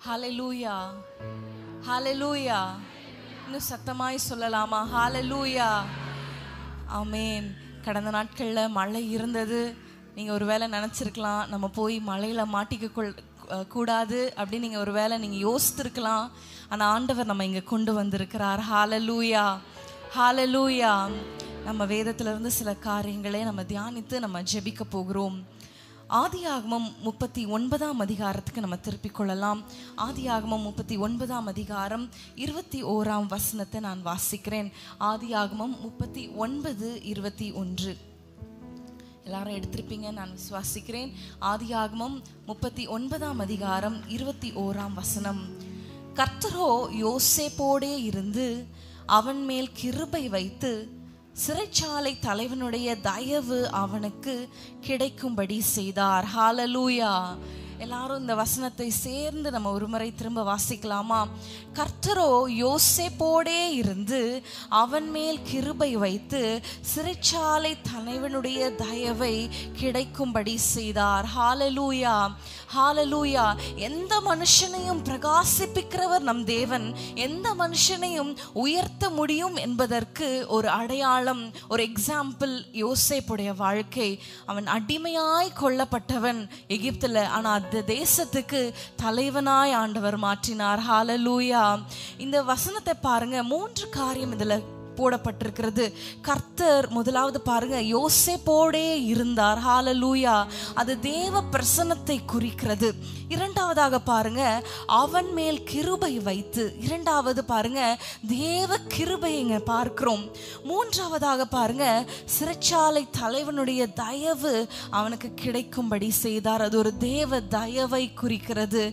ஹல்லேலூயா, ஹல்லேலூயா. இன்னும் சத்தமாய் சொல்லலாமா? ஹல்லேலூயா, ஆமென். கடந்த நாட்களில் மழை இருந்தது. நீங்கள் ஒரு வேளை நினச்சிருக்கலாம், நம்ம போய் மழையில் மாட்டிக்க கூடாது அப்படின்னு நீங்கள் ஒரு வேளை நீங்கள் யோசித்திருக்கலாம். ஆனால் ஆண்டவர் நம்ம இங்கே கொண்டு வந்திருக்கிறார். ஹல்லேலூயா, ஹல்லேலூயா. நம்ம வேதத்திலிருந்து சில காரியங்களே நம்ம தியானித்து நம்ம ஜெபிக்க போகிறோம். ஆதியாகமம் 39ஆம் அதிகாரத்துக்கு நம்ம திருப்பிக் கொள்ளலாம். ஆதியாகமம் 39ஆம் அதிகாரம் 21ஆம் வசனத்தை நான் வாசிக்கிறேன். ஆதியாகமம் 39:21. எல்லாரும் எடுத்திருப்பீங்க நான் விசுவாசிக்கிறேன். ஆதியாகமம் 39ஆம் அதிகாரம் 21ஆம் வசனம். கர்த்தரோ யோசேப்போடே இருந்து அவன் மேல் கிருபை வைத்து சிறைச்சாலை தலைவனுடைய தயவு அவனுக்கு கிடைக்கும்படி செய்தார். ஹல்லேலூயா. எல்லாரும் இந்த வசனத்தை சேர்ந்து நம்ம ஒரு முறை திரும்ப வாசிக்கலாமா? கர்த்தரோ யோசேப்போடே இருந்து அவன் மேல் கிருபை வைத்து சிறைச்சாலை தலைவனுடைய தயவை கிடைக்கும்படி செய்தார். ஹல்லேலூயா, ஹல்லேலூயா. எந்த மனுஷனையும் பிரகாசிப்பிக்கிறவர் நம் தேவன். எந்த மனுஷனையும் உயர்த்த முடியும் என்பதற்கு ஒரு அடையாளம், ஒரு எக்ஸாம்பிள் யோசேப்புடைய வாழ்க்கை. அவன் அடிமையாய் கொல்லப்பட்டவன் எகிப்தில். ஆனால் அந்த தேசத்துக்கு தலைவனாய் ஆண்டவர் மாற்றினார். ஹல்லேலூயா. இந்த வசனத்தை பாருங்க, 3 காரியம் இதுல போடப்பட்டிருக்கிறது. கர்த்தர் முதலாவது பாருங்க, யோசேப்போடே இருந்தார். ஹல்லேலூயா. அது தேவ பிரசன்னத்தை குறிக்கிறது. இரண்டாவதாக பாருங்க, அவன் மேல் கிருபை வைத்து. இரண்டாவது பாருங்க, தேவ கிருபைங்க பார்க்கிறோம். மூன்றாவதாக பாருங்க, சிறைச்சாலை தலைவனுடைய தயவு அவனுக்கு கிடைக்கும்படி செய்தார். அது ஒரு தேவ தயவை குறிக்கிறது.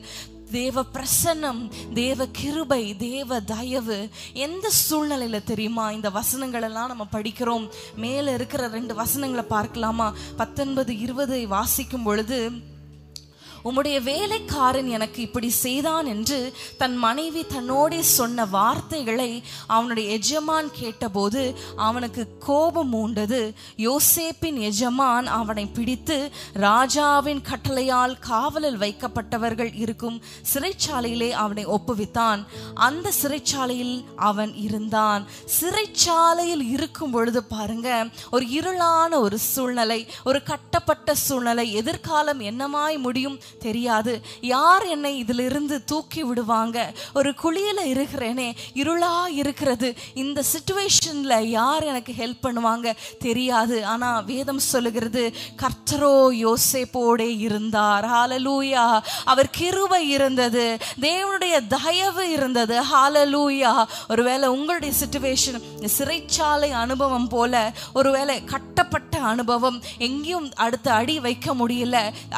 தேவ பிரசன்னம், தேவ கிருபை, தேவ தயவு. எந்த சூழ்நிலையில தெரியுமா இந்த வசனங்கள் எல்லாம் நம்ம படிக்கிறோம்? மேல இருக்கிற 2 வசனங்களை பார்க்கலாமா? 19, 20 வாசிக்கும் பொழுது, உம்முடைய வேலைக்காரன் எனக்கு இப்படி செய்தான் என்று தன் மனைவி தன்னோடே சொன்ன வார்த்தைகளை அவனுடைய எஜமான் கேட்டபோது அவனுக்கு கோபம் உண்டது. யோசேப்பின் எஜமான் அவனை பிடித்து ராஜாவின் கட்டளையால் காவலில் வைக்கப்பட்டவர்கள் இருக்கும் சிறைச்சாலையிலே அவனை ஒப்புவித்தான். அந்த சிறைச்சாலையில் அவன் இருந்தான். சிறைச்சாலையில் இருக்கும் பொழுது பாருங்க, ஒரு இருளான ஒரு சூழ்நிலை, ஒரு கட்டப்பட்ட சூழ்நிலை. எதிர்காலம் என்னமாய் முடியும் தெரியாது. யார் என்னை இதிலிருந்து தூக்கி விடுவாங்க? ஒரு குழியில இருக்கிறேனே, இருளா இருக்கிறது. இந்த சிச்சுவேஷன்ல யார் எனக்கு ஹெல்ப் பண்ணுவாங்க தெரியாது. ஆனா வேதம் சொல்லுகிறது, கர்த்தரோ யோசேப்போடே இருந்தார். ஹல்லேலூயா. அவர் கிருபை இருந்தது, தேவனுடைய தயவு இருந்தது. ஹல்லேலூயா. ஒருவேளை உங்களுடைய சிச்சுவேஷன் சிறைச்சாலை அனுபவம் போல, ஒருவேளை கட்டப்பட்ட அனுபவம், எங்கேயும் அடுத்த அடி வைக்க முடியல,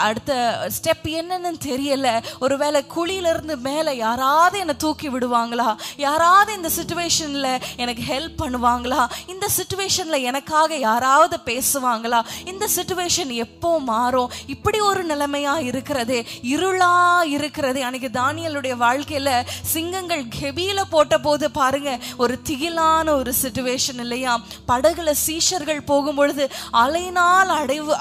அடுத்த ஸ்டெப் என்னன்னு தெரியல. ஒருவேளை குழியிலிருந்து மேல யாராவது என்னை தூக்கி விடுவாங்களா? யாராவது இந்த சிச்சுவேஷன்ல எனக்கு ஹெல்ப் பண்ணுவாங்களா? இந்த சிச்சுவேஷன்ல எனக்காக யாராவது பேசுவாங்களா? இந்த சிச்சுவேஷன் எப்போ மாறும்? இப்படி ஒரு நிலைமையா இருக்கிறதே, இருளா இருக்கிறதே. அன்னைக்கு தானியேலுடைய வாழ்க்கையில சிங்கங்கள் கெபியில போட்ட போது பாருங்க, ஒரு திகிலான ஒரு சிச்சுவேஷன் இல்லையா? படகுல சீஷர்கள் போகும் பொழுது அலையினால்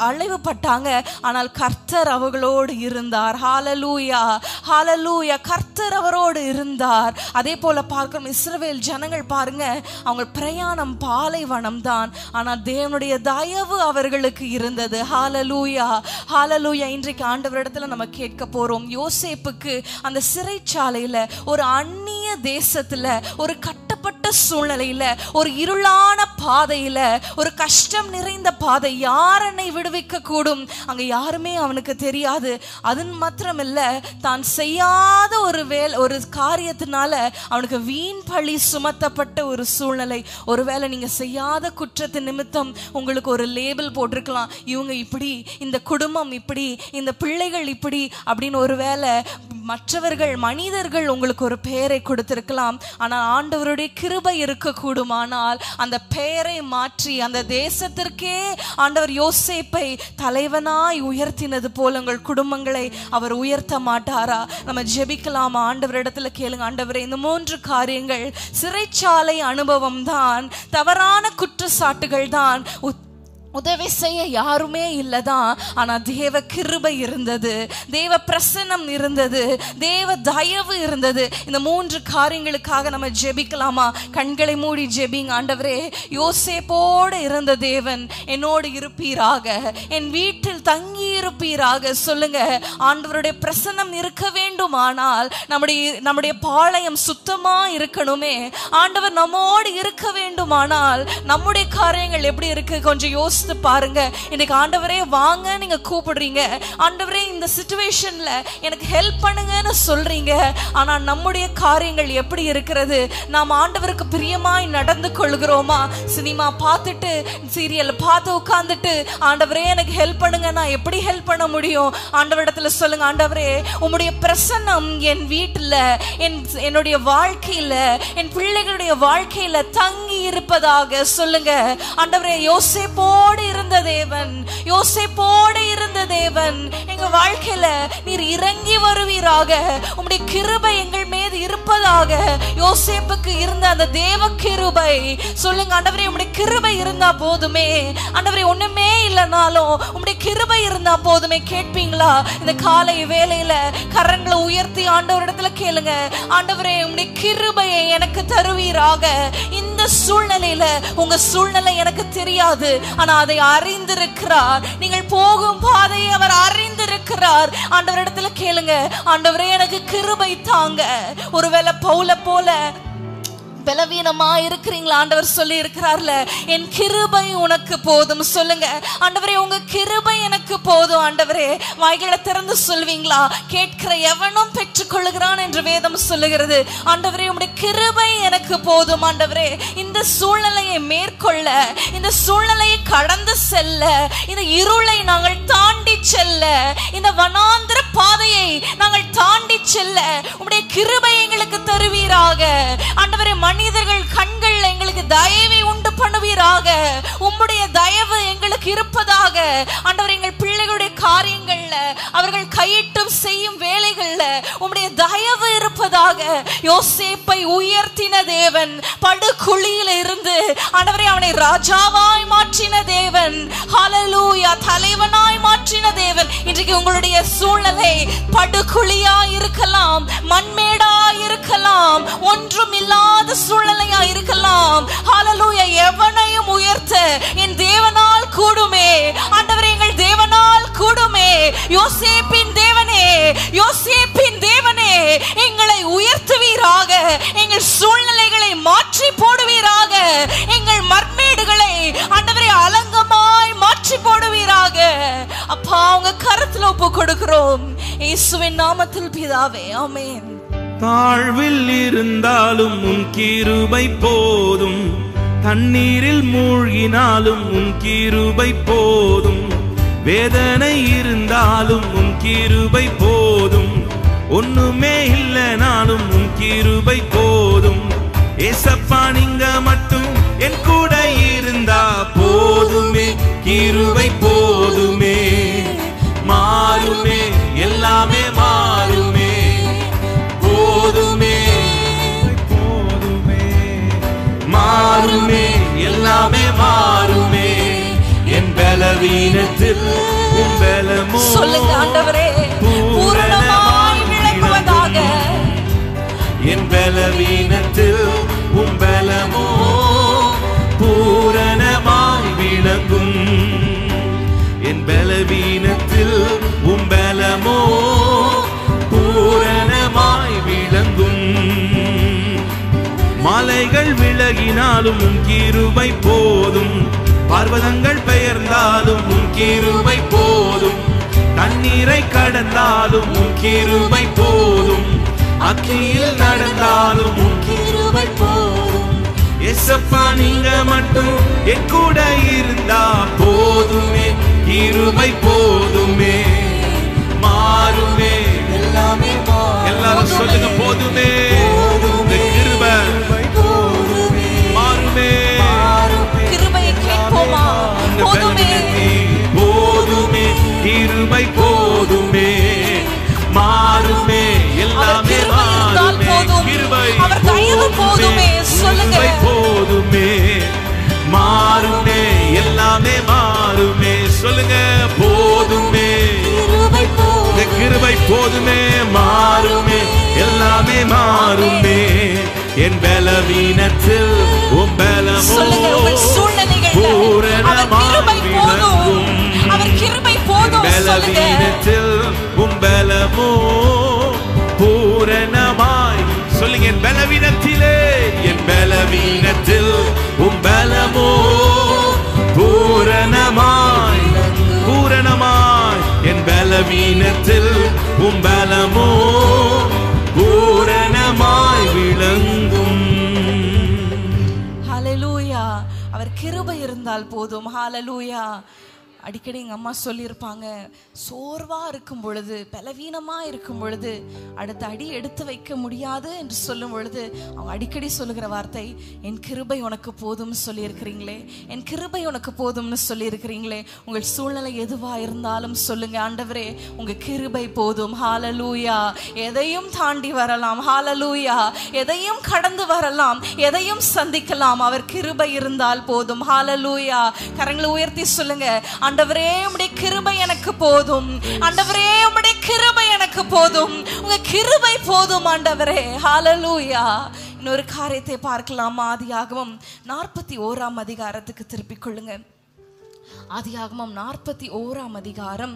அலைவு பட்டாங்க. ஆனால் கர்த்தர் அவர்களோடு இருந்தார். ஹல்லேலூயா, ஹல்லேலூயா. கர்த்தர் அவரோடு இருந்தார். அதே போல பார்க்கிறோம், இஸ்ரவேல் ஜனங்கள் பாருங்க, அவங்க பிரயாணம் பாலைவனம் தான், ஆனால் தேவனுடைய தயவு அவர்களுக்கு இருந்தது. ஹல்லேலூயா, ஹல்லேலூயா. இன்றைக்கு ஆண்டவரிடத்துல நம்ம கேட்க போறோம், யோசேப்புக்கு அந்த சிறைச்சாலையில, ஒரு அந்நிய தேசத்துல, ஒரு கட்டப்பட்ட சூழ்நிலையில, ஒரு இருளான பாதையில, ஒரு கஷ்டம் நிறைந்த பாதை, யார் என்னை விடுவிக்க கூடும்? அங்க யாருமே அவனுக்கு தெரியாது. அது மாத்திரமில்ல, தான் செய்யாத ஒரு காரியத்தினால அவனுக்கு வீண் பழி சுமத்தப்பட்ட ஒரு சூழ்நிலை. ஒருவேளை நீங்க செய்யாத குற்றத்தின் நிமித்தம் உங்களுக்கு ஒரு லேபிள் போட்டிருக்கலாம். இவங்க இப்படி, இந்த குடும்பம் இப்படி, இந்த பிள்ளைகள் இப்படி அப்படின்னு. ஒருவேளை மற்றவர்கள், மனிதர்கள் உங்களுக்கு ஒரு பெயரை கொடுத்திருக்கலாம். ஆனால் ஆண்டவருடைய கிருபை இருக்கக்கூடுமானால் அந்த பெயரை மாற்றி அந்த தேசத்திற்கே ஆண்டவர் யோசேப்பை தலைவனாய் உயர்த்தினது போல உங்கள் குடும்பங்களை அவர் உயர்த்த மாட்டாரா? நம்ம ஜெபிக்கலாமா? ஆண்டவரிடத்துல கேளுங்க, ஆண்டவரே, இந்த 3 காரியங்கள், சிறைச்சாலை அனுபவம் தான், தவறான குற்றச்சாட்டுகள் தான், உதவி செய்ய யாருமே இல்லதான். ஆனா தேவ கிருபை இருந்தது, தேவ பிரசன்னம் இருந்தது, தேவ தயவு இருந்தது. இந்த 3 காரியங்களுக்காக நம்ம ஜெபிக்கலாமா? கண்களை மூடி ஜெபிங்க. ஆண்டவரே, யோசேப்போடு இருந்த தேவன் என்னோடு இருப்பீராக, என் வீட்டில் தங்கி இருப்பீராக சொல்லுங்க. ஆண்டவருடைய பிரசன்னம் இருக்க வேண்டுமானால் நம்முடைய பாளையம் சுத்தமா இருக்கணுமே. ஆண்டவர் நம்மோடு இருக்க வேண்டுமானால் நம்முடைய காரியங்கள் எப்படி இருக்கு கொஞ்சம் யோசி பாருங்க. இன்னைக்கு ஆண்டவரே வாங்க நீங்க கூப்பிடுறீங்க, ஆண்டவரே இந்த சிச்சுவேஷன்ல எனக்கு ஹெல்ப் பண்ணுங்கன்னு சொல்றீங்க. ஆனா நம்முடைய காரியங்கள் எப்படி இருக்கிறது? நாம் ஆண்டவருக்கு பிரியமாய் நடந்து கொள்கிறோமா? சினிமா பார்த்துட்டு சீரியல் பார்த்து உட்கார்ந்துட்டு ஆண்டவரே எனக்கு ஹெல்ப் பண்ணுங்க, நான் எப்படி ஹெல்ப் பண்ண முடியும்? ஆண்டவரிடத்துல சொல்லுங்க, ஆண்டவரே உம்முடைய பிரசன்னம் என் வீட்டுல, என்னுடைய வாழ்க்கையில, என் பிள்ளைகளுடைய வாழ்க்கையில தங்கி இருப்பதாக சொல்லுங்க. ஆண்டவரே, யோசேப்போடு இருந்த தேவன், யோசேப்போடு இருந்த தேவன் எங்க வாழ்க்கையில நீர் இறங்கி வருவீராக, உம்முடைய கிருபை எங்கள் மீது இருப்பதாக. யோசேப்புக்கு இருந்த அந்த தேவ கிருபை சொல்லுங்க. ஆண்டவரே, உம்முடைய கிருபை இருந்தா போதுமே. ஆண்டவரே, ஒண்ணுமே இல்லைனாலும் உம்முடைய கிருபை இருந்தா போதுமே. கேட்பீங்களா? இந்த காலை வேளையில கரங்களை உயர்த்தி ஆண்டவரிடத்துல கேளுங்க. ஆண்டவரே, உம்முடைய கிருபையை எனக்கு தருவீராக. இந்த சூழ்நிலையில உங்க சூழ்நிலை எனக்கு தெரியாது, ஆனா அதை அறிந்திருக்கிறார். நீங்கள் போகும் பாதையை அவர் அறிந்திருக்கிறார். ஆண்டவரிடத்துல கேளுங்க, ஆண்டவரே எனக்கு கிருபை தாங்க. ஒருவேளை பவுல போல பலவீனமா இருக்கிறீங்களா? ஆண்டவர் சொல்லி இருக்கிறார்ல, என் கிருபை உனக்கு போதும் சொல்லுங்க. ஆண்டவரே, உங்க கிருபை எனக்கு போதும். ஆண்டவரே, வாய்களை திறந்து சொல்வீங்களா? கேட்கிற எவனும் பெற்றுக்கொள்ளுகிறான் என்று வேதம் சொல்லுகிறது. ஆண்டவரே, உம்முடைய கிருபை எனக்கு போதும். ஆண்டவரே, இந்த சூழ்நிலையை மேற்கொள்ள, இந்த சூழ்நிலையை கடந்து செல்ல, இந்த இருளை நாங்கள் தாண்டி செல்ல, இந்த வனாந்திர பாதையை நாங்கள் தாண்டி செல்ல உம்முடைய கிருபை எங்களுக்கு தருவீராக. ஆண்டவரே, மனிதர்கள் கண்கள் எங்களுக்கு தயவை உண்டு பண்ணுவீராக. உம்முடைய தயவு எங்களுக்கு இருப்பதாக. ஆண்டவர், எங்கள் பிள்ளைகளுடைய காரியங்கள்ல, அவர்கள் கையிட்டும் செய்யும் வேலைகள்ல உம்முடைய தயவு இருப்பதாக. யோசேப்பை உயர்த்தின தேவன், படுகுழியில இருந்து ஆண்டவரே அவனை ராஜாவாய் மாற்றின தேவன், ஹல்லேலூயா, தலைவனாய் மாற்றின தேவன். இன்றைக்கு உங்களுடைய சூழ்நிலை படுகுழியா இருக்கலாம், மண்மேடா இருக்கலாம், ஒன்றும் இல்லாத சூழ்நிலையா இருக்கலாம். ஹல்லேலூயா, எவனையும் உயர்த்த என் தேவனால் கூடுமே. ஆண்டவரே, எங்கள் தேவனால் கூடுமே. யோசேப்பின் தேவனே, யோசேப்பின் தேவனே, எங்களை உயர்த்துவீராக. எங்கள் சூழ்நிலைகளை மாற்றி போடுவீராக. எங்கள் மர்மேடுகளை ஆண்டவரே அலங்கமாய் மாற்றி போடுவீராக. அப்பா, உங்க கரத்துல ஒப்பு கொடுக்கிறோம் இயேசுவின் நாமத்தில் பிதாவே, ஆமென். தாழ்வில் இருந்தாலும் உன் கிருபை போதும், தண்ணீரில் மூழ்கினாலும் உன் கிருபை போதும், வேதனை இருந்தாலும் உன் கிருபை போதும், ஒண்ணுமே இல்லைனாலும் உன் கிருபை போதும். ஏசப்பா, நீங்க மட்டும் என் கூட இருந்தா போதுமே, கிருபை போதுமே. மாறுமே, எல்லாமே மாறுமே, போதுமே போதுமே. மாறுமே, எல்லாமே மாறுமே. என் பலவீனத்தில் உன் பலமோ சொல்லுங்க. ஆண்டவரே, பூரணமாய் விளங்குவதாக. என் பலவீனத்தில் உன் பலமோ பூரணமாய் விளங்கும். என் பலவீனத்தில் உன் பலமோ பூரணமாய் விளங்கும். மலைகள் விலகினாலும் உன் கிருபை போதும், பர்வதங்கள் பெயர்ந்தாலும் உன் கிருபை போதும், தண்ணீரை கடந்தாலும் உன் கிருபை போதும், அக்கினியில் நடந்தாலும் உன் கிருபை போதும். ஏசப்பா, நீங்க மட்டும் என் கூட இருந்தா போதுமே, கிருபை போதுமே. மாறுமே, எல்லாமே எல்லாரும் சொல்லுங்க, போதுமே. இந்த கிருபை மாறுமே. கிருபையை கேட்போமா? போதுமே, போதுமே, கிருபை போதுமே. மாறுமே, எல்லாமே மாறுமே. கிருபை போதுமே, மாறுமே, எல்லாமே மாறுமே. போதுமே, மாறுமே, எல்லாமே மாறுமே. என் பலவீனத்தில் உம் பலமோ பூரணமாய் விளங்கும். பலவீனத்தில் உம் பலமோ பூரணமாய் சொல்லுங்க. என் பலவீனத்திலே, என் பலவீனத்தில் உம் பலமோ பூரணமாய் பூரணமாய். என் பலவீனத்தில் உம் பலமோ பூரணமாய் விளங்கும். ஹல்லேலூயா. அவர் கிருபை இருந்தால் போதும். ஹல்லேலூயா. அடிக்கடி எங்கள் அம்மா சொல்லியிருப்பாங்க, சோர்வாக இருக்கும் பொழுது, பலவீனமாக இருக்கும் பொழுது, அடுத்த அடி எடுத்து வைக்க முடியாது என்று சொல்லும் பொழுது அவங்க அடிக்கடி சொல்லுகிற வார்த்தை, என் கிருபை உனக்கு போதும்னு சொல்லியிருக்கிறீங்களே, என் கிருபை உனக்கு போதும்னு சொல்லியிருக்கிறீங்களே. உங்கள் சூழ்நிலை எதுவாக இருந்தாலும் சொல்லுங்க, ஆண்டவரே உங்கள் கிருபை போதும். ஹல்லேலூயா. எதையும் தாண்டி வரலாம். ஹல்லேலூயா. எதையும் கடந்து வரலாம், எதையும் சந்திக்கலாம். அவர் கிருபை இருந்தால் போதும். ஹல்லேலூயா. கரங்களை உயர்த்தி சொல்லுங்க, ஆண்டவரே உம்முடைய கிருபை எனக்கு போதும். ஆண்டவரே உம்முடைய கிருபை எனக்கு போதும். உங்க கிருபை போதும் ஆண்டவரே. ஹல்லேலூயா. இன்னொரு காரியத்தை பார்க்கலாம். ஆதியாகமம் 41ஆம் அதிகாரத்துக்கு திருப்பிக் கொள்ளுங்க. ஆதியாகமம் 41ஆம் அதிகாரம்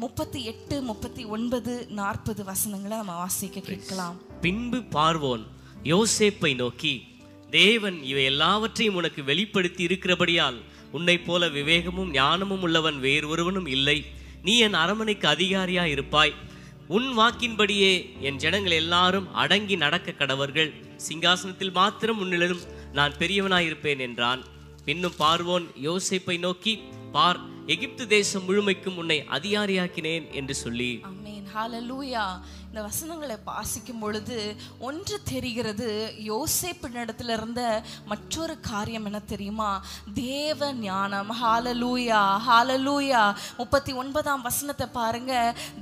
38, 39, 40 வசனங்களை நம்ம வாசிக்க கேட்கலாம். பின்பு பார்வோன் யோசேப்பை நோக்கி, தேவன் இவை எல்லாவற்றையும் உனக்கு வெளிப்படுத்தி இருக்கிறபடியால் உன்னை போல விவேகமும் ஞானமும் உள்ளவன் வேறு ஒருவனும் இல்லை. நீ என் அரமனைக்கு அதிகாரியா இருப்பாய். உன் வாக்கின்படியே என் ஜனங்கள் எல்லாரும் அடங்கி நடக்க கடவர்கள். சிங்காசனத்தில் மாத்திரம் உன்னிலும் நான் பெரியவனாயிருப்பேன் என்றான். பின்னும் பார்வோன் யோசேப்பை நோக்கி, பார், எகிப்து தேசம் முழுமைக்கும் உன்னை அதிகாரியாக்கினேன் என்று சொல்லி. ஆமென். ஹல்லேலூயா. இந்த வசனங்களை வாசிக்கும் பொழுது ஒன்று தெரிகிறது, யோசேப்பினிடத்துல இருந்த மற்றொரு காரியம் என்ன தெரியுமா? தேவ ஞானம். ஹல்லேலூயா. ஹல்லேலூயா. 39ஆம் வசனத்தை பாருங்க.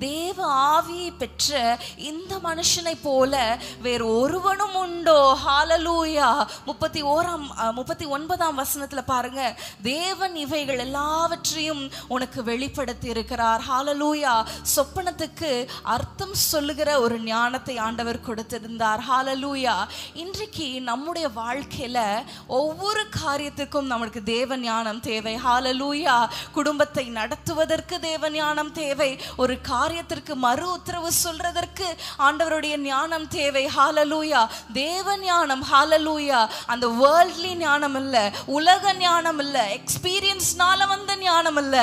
தேவ ஆவியை பெற்ற இந்த மனுஷனை போல வேறு ஒருவனும் உண்டோ? ஹல்லேலூயா. 39ஆம் வசனத்துல பாருங்க, தேவன் இவைகள் எல்லாவற்றையும் உனக்கு வெளிப்படுத்தி இருக்கிறார். ஹல்லேலூயா. சொப்பனத்துக்கு அர்த்தம் சொல்லுகிற ஒரு ஞானத்தை ஆண்டவர் கொடுத்திருந்தார். ஹல்லேலூயா. இன்றைக்கு நம்முடைய வாழ்க்கையில ஒவ்வொரு காரியத்துக்கும் நமக்கு தேவ ஞானம் தேவை. ஹல்லேலூயா. குடும்பத்தை நடத்துவதற்கு தேவ ஞானம் தேவை. ஒரு காரியத்திற்கு மறு உத்தரவு சொல்றதற்கு ஆண்டவருடைய ஞானம் தேவை. ஹல்லேலூயா. தேவ ஞானம். ஹல்லேலூயா. அந்த வேர்ல்ட்லி ஞானம் இல்ல, உலக ஞானம் இல்ல, எக்ஸ்பீரியன்ஸ்னால வந்த ஞானம் இல்ல,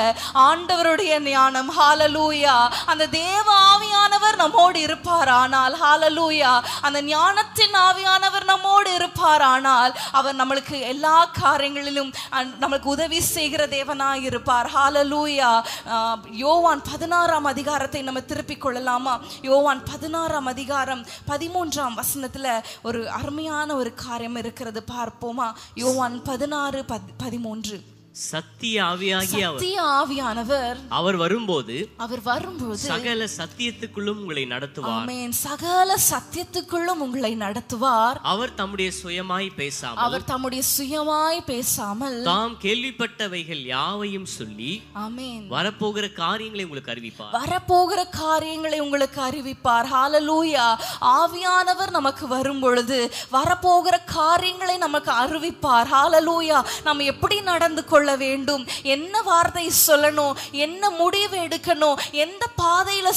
ஆண்டவருடைய ஞானம். ஹல்லேலூயா. அந்த தேவ ஆவியானவர் நம்மோடு இருப்பாரானால், ஹல்லேலூயா, அந்த ஞானத்தின் ஆவியானவர் நம்மோடு இருப்பாரானால் அவர் நம்மளுக்கு எல்லா காரியங்களிலும் நமக்கு உதவி செய்கிற தேவனாய் இருப்பார். ஹல்லேலூயா. யோவான் 16ஆம் அதிகாரத்தை நம்ம திருப்பிக் கொள்ளலாமா? யோவான் 16ஆம் அதிகாரம் 13ஆம் வசனத்துல ஒரு அருமையான ஒரு காரியம் இருக்கிறது, பார்ப்போமா? யோவான் 16:13. சத்திய ஆவியானவர் அவர் வரும்போது சகல சத்தியத்துக்குள்ளும் உங்களை நடத்துவார். ஆமென். சகல சத்தியத்துக்குள்ளும் உங்களை நடத்துவார். அவர் தம்முடைய சுயமாய் பேசாமல் தாம் கேள்விப்பட்டவைகள் யாவையும் சொல்லி, ஆமென், வரப்போகிற காரியங்களை உங்களுக்கு அறிவிப்பார். ஹல்லேலூயா. ஆவியானவர் நமக்கு வரும் பொழுது வரப்போகிற காரியங்களை நமக்கு அறிவிப்பார். ஹல்லேலூயா. நம்ம எப்படி நடந்து கொள்ள வேண்டும், என்ன வார்த்தை சொல்லணும், என்ன முடிவு எடுக்கணும், எந்த பாதையில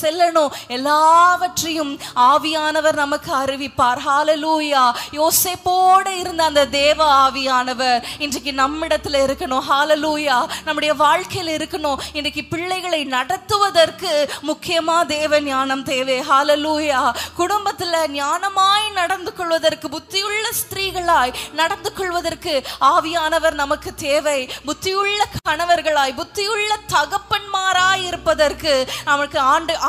செல்லணும், எல்லாவற்றையும் ஆவியானவர் நமக்கு அறிவிப்பார். ஹல்லேலூயா. யோசேப்போடு இருந்த அந்த தேவ ஆவியானவர் இன்றைக்கு நம்மிடத்துல இருக்கணும். ஹல்லேலூயா. நம்முடைய வாழ்க்கையில இருக்கணும். இன்றைக்கு பிள்ளைகளை நடத்துவதற்கு முக்கியமா தேவ ஞானம் தேவை. ஹல்லேலூயா. குடும்பத்துல ஞானமாய் நடந்து கொள்வதற்கு, புத்தியுள்ள ஸ்திரீகளாய் நடந்து கொள்வதற்கு ஆவியானவர் நமக்கு தேவை. புத்தியுள்ள கணவர்களாய், புத்தியுள்ள தகப்பன்மாராய் இருப்பதற்கு நமக்கு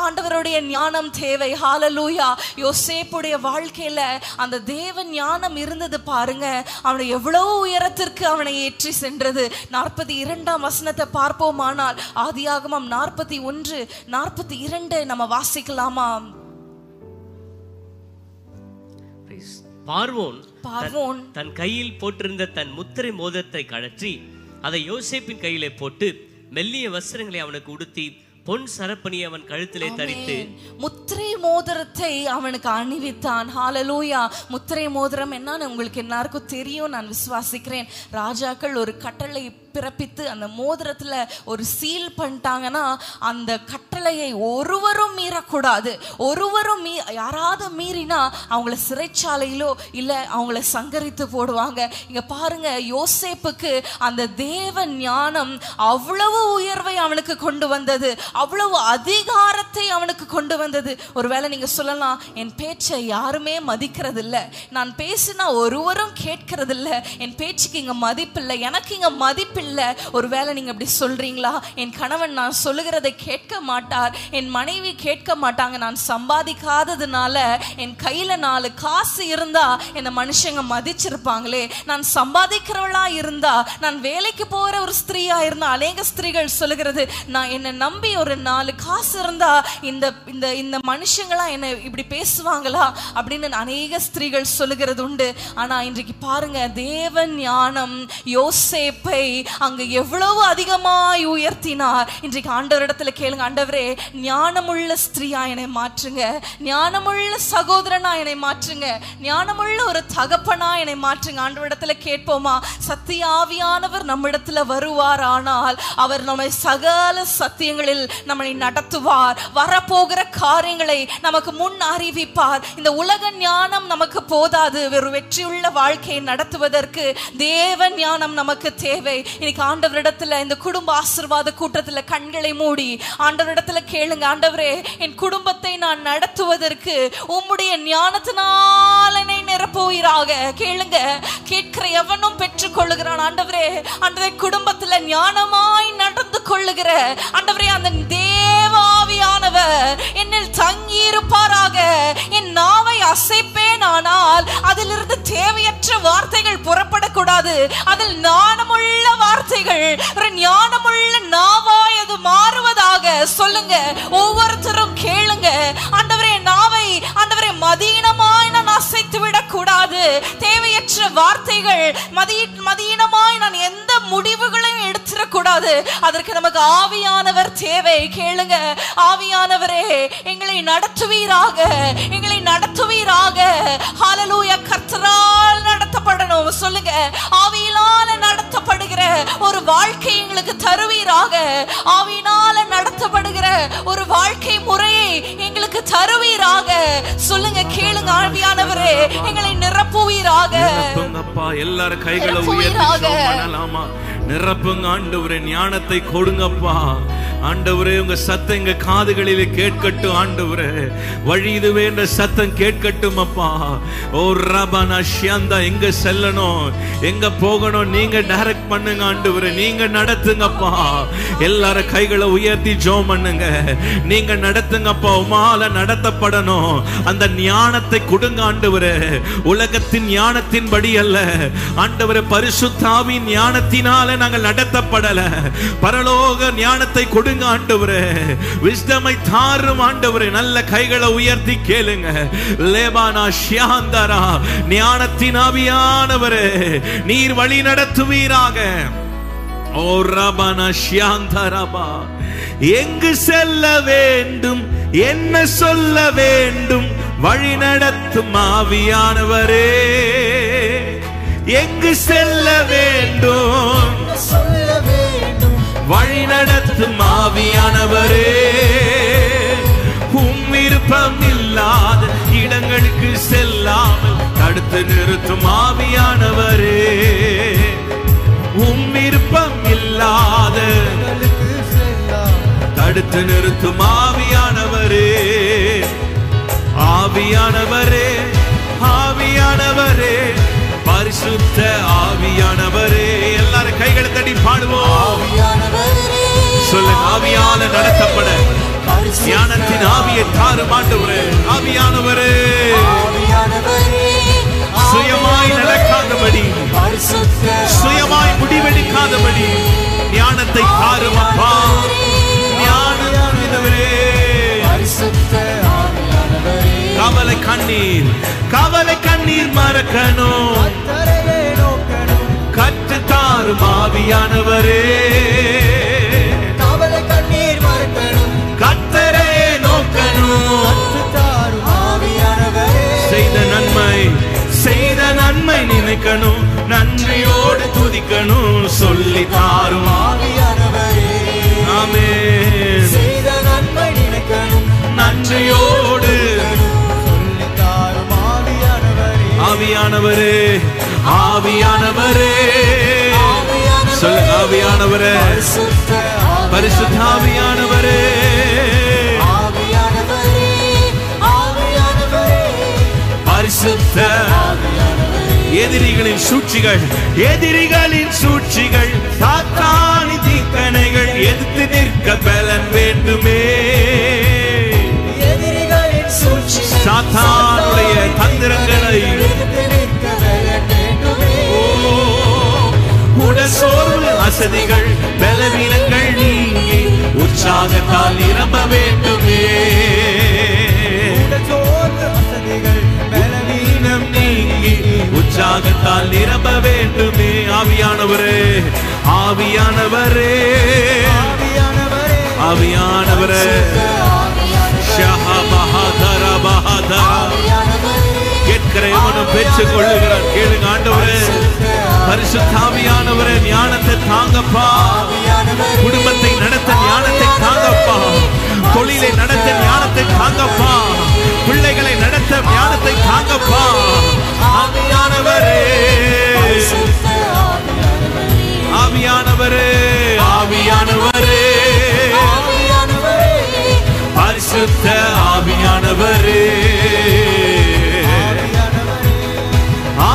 ஆண்டவருடைய ஞானம் தேவை. ஹல்லேலூயா. யோசேப்புடைய வாழ்க்கையில அந்த தேவ ஞானம் இருந்தது பாருங்க. அவனை எவ்வளவு உயரத்திற்கு அவனை ஏற்றி சென்றது. 42ஆம் வசனத்தை பார்ப்போமானால் ஆதியாகமம் 41, 42 நம்ம வாசிக்கலாமா? பார்வோன் தன் கையில் போட்டிருந்த தன் முத்திரை மோதிரத்தை கழற்றி அதை யோசேப்பின் கையிலே போட்டு மெல்லிய வஸ்திரங்களை அவனுக்கு உடுத்தி பொன் சரப்பணி அவன் கழுத்திலே தரித்து முத்திரை மோதிரத்தை அவனுக்கு அணிவித்தான். ஹalleluya. முத்திரை மோதிரம் என்னன்னு உங்களுக்கு எல்லாருக்கும் தெரியும் நான் விசுவாசிக்கிறேன். ராஜாக்கள் ஒரு கட்டளை பிறப்பித்து அந்த மோதிரத்துல ஒரு சீல் பண்ணிட்டாங்கன்னா அந்த கட்டளையை ஒருவரும் மீறக்கூடாது. ஒருவரும் யாராவது மீறினா அவங்கள சிறைச்சாலையிலோ இல்ல அவங்கள சங்கரித்து போடுவாங்க. இங்க பாருங்க, யோசேப்புக்கு அந்த தேவ ஞானம் அவ்வளவு உயர்வை அவனுக்கு கொண்டு வந்தது, அவ்வளவு அதிகாரத்தை அவனுக்கு கொண்டு வந்தது. ஒருவேளை நீங்க சொல்லலாம், என் பேச்சை யாருமே மதிக்கிறது இல்ல, நான் பேசினா ஒருவரும் கேட்கறது இல்ல, என் பேச்சுக்கு இங்க மதிப்பில்லை, எனக்கு இங்க மதிப்பில்லை. ஒருவேளை நீங்க அப்படி சொல்றீங்களா? என் கணவன் நான் சொல்லுகிறதை கேட்க மாட்டார், என் மனைவி கேட்க மாட்டாங்க, நான் சம்பாதிக்காததுனால என் கையில 4 காசு இருந்தா என்ன மனுஷங்க மதிச்சிருப்பாங்களே, நான் சம்பாதிக்கிறவளா இருந்தா, நான் வேலைக்கு போற ஒரு ஸ்திரீயா இருந்தா, அநேக ஸ்திரீகள் சொல்லுகிறது, நான் என்ன நம்பி ஒரு 4 காசு இருந்தா இந்த இந்த இந்த மனுஷங்களா என்ன இப்படி பேசுவாங்களா அப்படின்னு அநேக ஸ்திரீகள் சொல்லுகிறது உண்டு. ஆனா இன்றைக்கு பாருங்க, தேவன் ஞானம் யோசேப்பை அங்க எவ்வளவு அதிகமாய் உயர்த்தினார். இன்றைக்கு ஆண்டவரிடத்துல கேளுங்க, ஆண்டவரே ஞானமுள்ள ஸ்திரீயா என்னை மாற்றுங்க, ஞானமுள்ள சகோதரனா என்னை மாற்றுங்க, ஞானமுள்ள ஒரு தகப்பனா என்னை மாற்றுங்க. ஆண்டவரிடத்துல கேட்போமா? சத்திய ஆவியானவர் நம்மிடத்துல வருவார், ஆனால் அவர் நம்மை சகல சத்தியங்களில் நம்மை நடத்துவார், வரப்போகிற காரியங்களை நமக்கு முன் அறிவிப்பார். இந்த உலக ஞானம் நமக்கு போதாது, ஒரு வெற்றியுள்ள வாழ்க்கையை நடத்துவதற்கு தேவ ஞானம் நமக்கு தேவை. இன்னைக்கு ஆண்டவரிடத்துல இந்த குடும்ப ஆசீர்வாத கூட்டத்துல கண்களை மூடி ஆண்டவரிடத்துல கேளுங்க, ஆண்டவரே என் குடும்பத்தை நான் நடத்துவதற்கு உம்முடைய ஞானத்தினால் என்னை நிரப்புவீராக. கேளுங்க, கேட்கிற எவனும் பெற்றுக் கொள்ளுகிறான். ஆண்டவரே, ஆண்டவரே குடும்பத்துல ஞானமாய் நடந்து கொள்ளுகிற ஆண்டவரே அந்த தேவாவியானவர் என்னில் தங்கி இருப்பாராக. என் நாவை அசைப்பேன், ஆனால் அதிலிருந்து தேவையற்ற வார்த்தைகள் புறப்படக்கூடாது. அதில் ஞானமுள்ள வார்த்தைகள், ஒரு ஞானமுள்ள நாவாய் அது மாறுவதாக. சொல்லுங்க, ஒவ்வொருத்தரும் கேளுங்க, ஆண்டவரே நாவை ஆண்டவரே மதீனமாய் நான் அசைத்து விடக் கூடாது. தேவையற்ற வார்த்தைகள் மதீனமாய் நான் எந்த முடிவுகளையும் எடுத்துடக்கூடாது. அதற்கு நமக்கு ஆவியானவர் தேவை. கேளுங்க, ஆவியானவரே எங்களை நடத்துவீராக, எங்களை நடத்துவீராக. ஹalleluya. கர்த்தரால் நடத்தப்படணும். சொல்லுங்க, ஆவியினால நடத்தப்படுகிற ஒரு வாழ்க்கை எங்களுக்கு தருவீராக. ஆவியினால நடத்தப்படுகிற ஒரு வாழ்க்கை முறையை எங்களுக்கு தருவீராக. சொல்லுங்க, கேளுங்க, ஆவியானவரே எங்களை நிரப்புவீராக. நிரப்புங்கப்பா. எல்லாரும் கைகளை உயர்த்தி ஜெபம் பண்ணலாமா? நிரப்புங்க ஆண்டவரே, ஞானத்தை கொடுங்கப்பா. ஆண்டவரே, உங்க சத்தம் எங்க காதுகளிலே கேட்கட்டும். ஆண்டவரே, வழி இதுவே என்ற சத்தம் கேட்கட்டும் அப்பா. ஓ ரபனா ஷியாந்தா, எங்க செல்லணும், எங்க போகணும், நீங்க டைரக்ட் பண்ணுங்க ஆண்டவரே, நீங்க நடத்துங்கப்பா. எல்லாரும் கைகளை உயர்த்தி ஜெபம் பண்ணுங்க. நீங்க நடத்துங்கப்பா. உமால நடத்தப்படணும். அந்த ஞானத்தை கொடுங்க ஆண்டவரே. உலகத்தின் ஞானத்தின் படி அல்ல ஆண்டவரே, பரிசுத்த ஆவியின் ஞானத்தினால நாங்கள் நடத்தப்படல. பரலோக ஞானத்தை கொடுங்க ஆண்டவரே. விஸ்டமை தாரும் ஆண்டவரே. நல்ல கைகளை உயர்த்தி கேளுங்க. லேபானா ஷியாந்தரா, ஞானத்தின் ஆவியானவரே நீர் வழி நடத்துவீராக. ஓ ரபனா ஷியாந்தரபா, எங்கு செல்ல வேண்டும், என்ன சொல்ல வேண்டும், வழி நடத்தும் ஆவியானவரே. எங்கு செல்ல வேண்டும், வழி நடத்தும் ஆவியானவரே. உம் விருப்பம் இல்லாத இடங்களுக்கு செல்லாமல் தடுத்து நிறுத்தும் ஆவியானவரே. உம் விருப்பம் இல்லாத தடுத்து நிறுத்தும் ஆவியானவரே. ஆவியானவரே, ஆவியானவரே, பரிசுத்த ஆவியானவரே. எல்லாரும் கைகளை தட்டி பாடுவோம். சொல்லுங்க, ஆவியால நடத்தப்பட ஞானத்தின் ஆவியை தாரும் ஆண்டவரே. ஆவியானவரே, சுயமாய் நடக்காதபடி, சுயமாய் முடிவெடுக்காதபடி ஞானத்தை தாரும் அப்பா. ஞானமானவரே, கவலை கண்ணீர், கவலை கண்ணீர் மறக்கணும். கற்று தாரும் ஆவியானவரே. கவலை கண்ணீர் மறக்கணும். நினைக்கணும், நன்றியோடு துதிக்கணும், சொல்லி தாரும் ஆவியானவரே. ஆமென். செய்த நன்மை நினைக்கணும், நன்றியோடு சொல்லித் தாரும் ஆவியானவரே. ஆவியானவரே, ஆவியானவரே, சொல்லுங்க ஆவியானவரே, பரிசுத்த ஆவியானவரே, ஆவியானவரே, ஆவியானவரே, பரிசுத்த எதிரிகளின் சூழ்ச்சிகள், எதிரிகளின் சூழ்ச்சிகள், சாத்தானின் தீக்கணைகள் எதிர்த்து நிற்க பலன் வேண்டுமே. எதிரிகளின் சூழ்ச்சிகள், சாத்தானுடைய தந்திரங்களை எதிர்த்து நிற்க பலன் வேண்டுமே. உடல் சோர்வு அசதிகள் பலவீனங்கள் நீங்கி உற்சாகத்தால் நிரம்ப வேண்டுமே. உடல் சோர்வு அசதிகள் பலவீனம் நீங்கி உற்சாகத்தால் நிரம்ப வேண்டுமே. ஆவியானவரே, ஆவியானவரே, ஆவியானவரே, ஆவியானவரே, ஷஹபஹதர பஹதர. கேட்கிற எவனும் பெற்றுக் கொள்ளுகிறார். கேளுங்க ஆண்டவரே, பரிசுத்த ஆவியானவரே, ஞானத்தை தாங்கப்பா, குடும்பத்தை நடத்த ஞானத்தை தாங்கப்பா, தொழிலை நடத்த ஞானத்தை தாங்கப்பா, பிள்ளைகளை நடத்த ஞானத்தை தாங்கப்பா. ஆவியானவரே, ஆவியானவரே, ஆவியானவரே, பரிசுத்த ஆவியானவரே,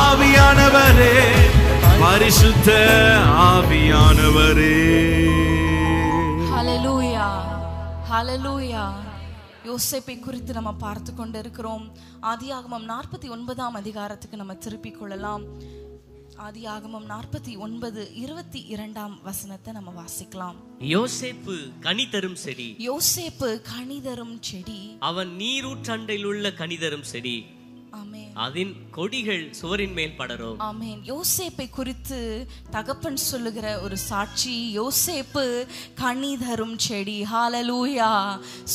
ஆவியானவரே, பரிசுத்த ஆவியானவரே. ஹல்லேலூயா, ஹல்லேலூயா. யோசேப்பை குறித்து நம்ம பார்த்து கொண்டிருக்கிறோம். ஆதியாகமம் 49ஆம் அதிகாரத்துக்கு நம்ம திருப்பிக் கொள்ளலாம். ஆதியாகமம் 49:22 வசனத்தை நம்ம வாசிக்கலாம். யோசேப்பு கனி தரும் செடி, யோசேப்பு கனி தரும் செடி, அவன் நீரூற்றண்டையில் உள்ள கனி தரும் செடி, ஆமென், அதன் கொடிகள் சுவரின் மேல் படரும். ஆமென். யோசேப்பை குறித்து தகப்பன் சொல்லுகிற ஒரு சாட்சி, யோசேப்பு கனி தரும் செடி. ஹல்லேலூயா.